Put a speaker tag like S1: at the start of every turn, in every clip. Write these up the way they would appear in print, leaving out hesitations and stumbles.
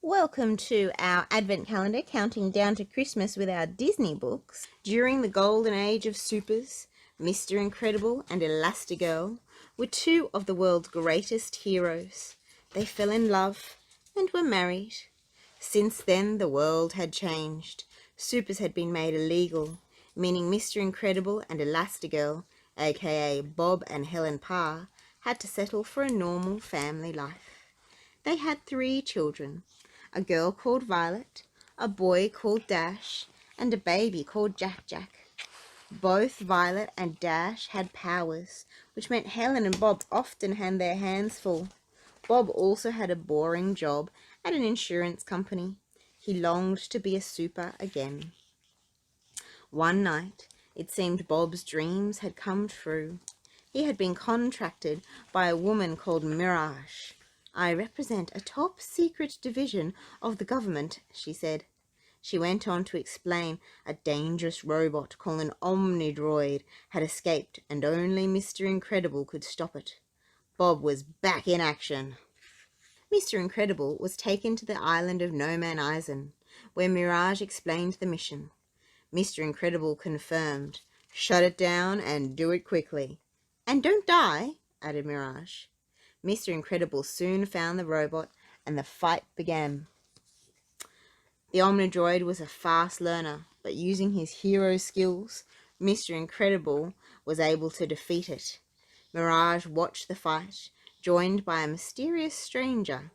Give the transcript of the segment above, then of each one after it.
S1: Welcome to our Advent calendar counting down to Christmas with our Disney books. During the golden age of supers, Mr. Incredible and Elastigirl were two of the world's greatest heroes. They fell in love and were married. Since then, the world had changed. Supers had been made illegal, meaning Mr. Incredible and Elastigirl, aka Bob and Helen Parr, had to settle for a normal family life. They had 3 children. A girl called Violet, a boy called Dash, and a baby called Jack Jack. Both Violet and Dash had powers, which meant Helen and Bob often had their hands full. Bob also had a boring job at an insurance company. He longed to be a super again. One night, it seemed Bob's dreams had come true. He had been contracted by a woman called Mirage. "I represent a top-secret division of the government," she said. She went on to explain a dangerous robot called an Omnidroid had escaped and only Mr. Incredible could stop it. Bob was back in action. Mr. Incredible was taken to the island of No Man Eisen, where Mirage explained the mission. Mr. Incredible confirmed, "Shut it down and do it quickly." "And don't die," added Mirage. Mr. Incredible soon found the robot, and the fight began. The Omnidroid was a fast learner, but using his hero skills, Mr. Incredible was able to defeat it. Mirage watched the fight, joined by a mysterious stranger.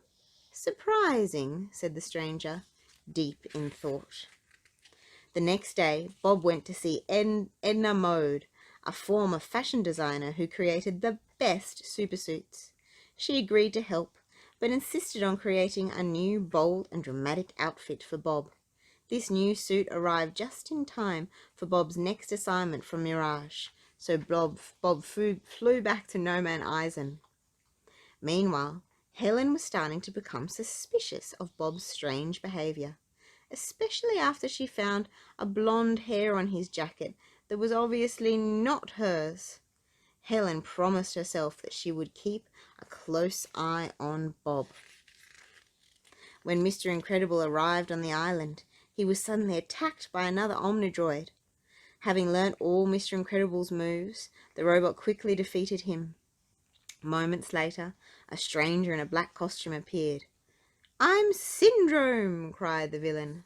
S1: "Surprising," said the stranger, deep in thought. The next day, Bob went to see Edna Mode, a former fashion designer who created the best supersuits. She agreed to help, but insisted on creating a new, bold and dramatic outfit for Bob. This new suit arrived just in time for Bob's next assignment from Mirage, so Bob flew back to No Man Eisen. Meanwhile, Helen was starting to become suspicious of Bob's strange behavior, especially after she found a blonde hair on his jacket that was obviously not hers. Helen promised herself that she would keep a close eye on Bob. When Mr. Incredible arrived on the island, he was suddenly attacked by another Omnidroid. Having learnt all Mr. Incredible's moves, the robot quickly defeated him. Moments later, a stranger in a black costume appeared. "I'm Syndrome!" cried the villain.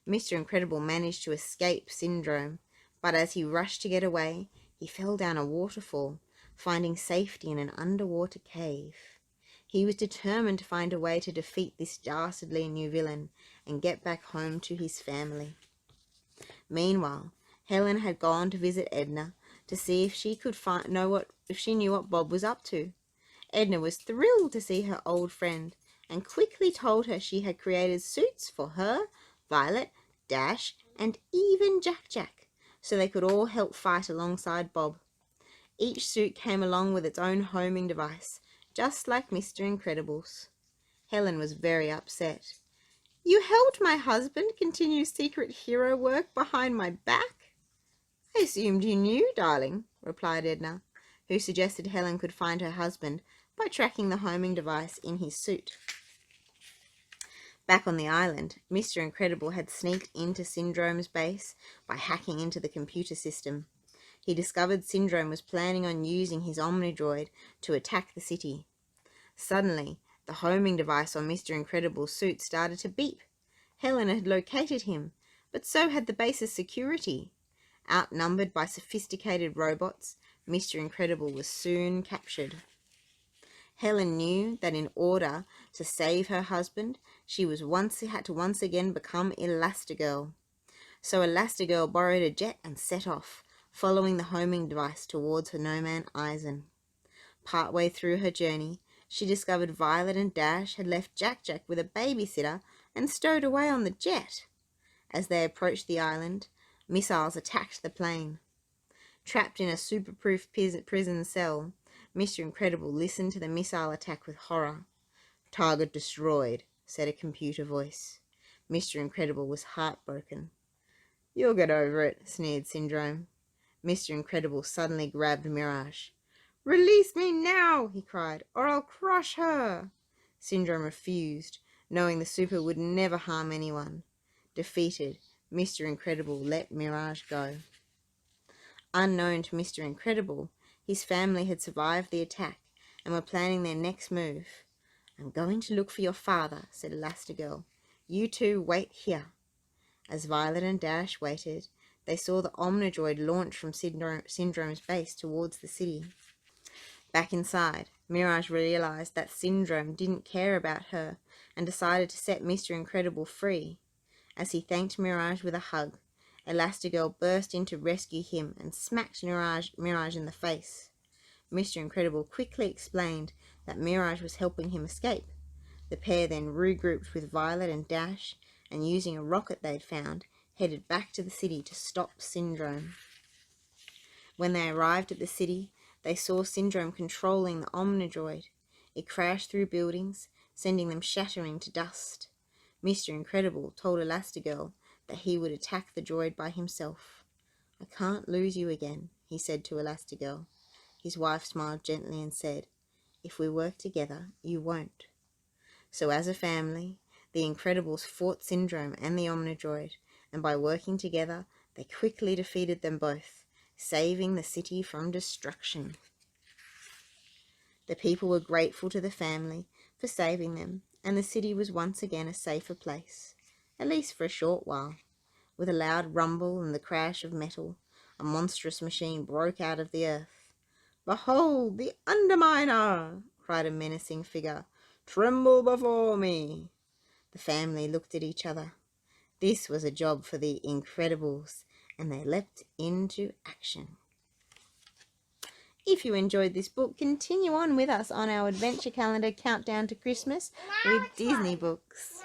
S1: Mr. Incredible managed to escape Syndrome, but as he rushed to get away, he fell down a waterfall, finding safety in an underwater cave. He was determined to find a way to defeat this dastardly new villain and get back home to his family. Meanwhile, Helen had gone to visit Edna to see if she could if she knew what Bob was up to. Edna was thrilled to see her old friend and quickly told her she had created suits for her, Violet, Dash, and even Jack Jack, so they could all help fight alongside Bob. Each suit came along with its own homing device, just like Mr. Incredible's. Helen was very upset. "You helped my husband continue secret hero work behind my back?" "I assumed you knew, darling," replied Edna, who suggested Helen could find her husband by tracking the homing device in his suit. Back on the island, Mr. Incredible had sneaked into Syndrome's base by hacking into the computer system. He discovered Syndrome was planning on using his Omnidroid to attack the city. Suddenly, the homing device on Mr. Incredible's suit started to beep. Helen had located him, but so had the base's security. Outnumbered by sophisticated robots, Mr. Incredible was soon captured. Helen knew that in order to save her husband, she had to once again become Elastigirl. So Elastigirl borrowed a jet and set off, following the homing device towards her No Man Eisen. Partway through her journey, she discovered Violet and Dash had left Jack Jack with a babysitter and stowed away on the jet. As they approached the island, missiles attacked the plane. Trapped in a super-proof prison cell, Mr. Incredible listened to the missile attack with horror. "Target destroyed," said a computer voice. Mr. Incredible was heartbroken. "You'll get over it," sneered Syndrome. Mr. Incredible suddenly grabbed Mirage. "Release me now," he cried, "or I'll crush her." Syndrome refused, knowing the super would never harm anyone. Defeated, Mr. Incredible let Mirage go. Unknown to Mr. Incredible, his family had survived the attack and were planning their next move. "I'm going to look for your father," said Elastigirl. "You two wait here." As Violet and Dash waited, they saw the Omnidroid launch from Syndrome's base towards the city. Back inside, Mirage realized that Syndrome didn't care about her and decided to set Mr. Incredible free. As he thanked Mirage with a hug, Elastigirl burst in to rescue him and smacked Mirage in the face. Mr. Incredible quickly explained that Mirage was helping him escape. The pair then regrouped with Violet and Dash, and using a rocket they'd found, headed back to the city to stop Syndrome. When they arrived at the city, they saw Syndrome controlling the Omnidroid. It crashed through buildings, sending them shattering to dust. Mr. Incredible told Elastigirl that he would attack the droid by himself. "I can't lose you again," he said to Elastigirl. His wife smiled gently and said, "If we work together, you won't." So as a family, the Incredibles fought Syndrome and the Omnidroid, and by working together, they quickly defeated them both, saving the city from destruction. The people were grateful to the family for saving them, and the city was once again a safer place, at least for a short while. With a loud rumble and the crash of metal, a monstrous machine broke out of the earth. "Behold, the Underminer!" cried a menacing figure. "Tremble before me!" The family looked at each other. This was a job for the Incredibles, and they leapt into action. If you enjoyed this book, continue on with us on our adventure calendar countdown to Christmas with Disney books.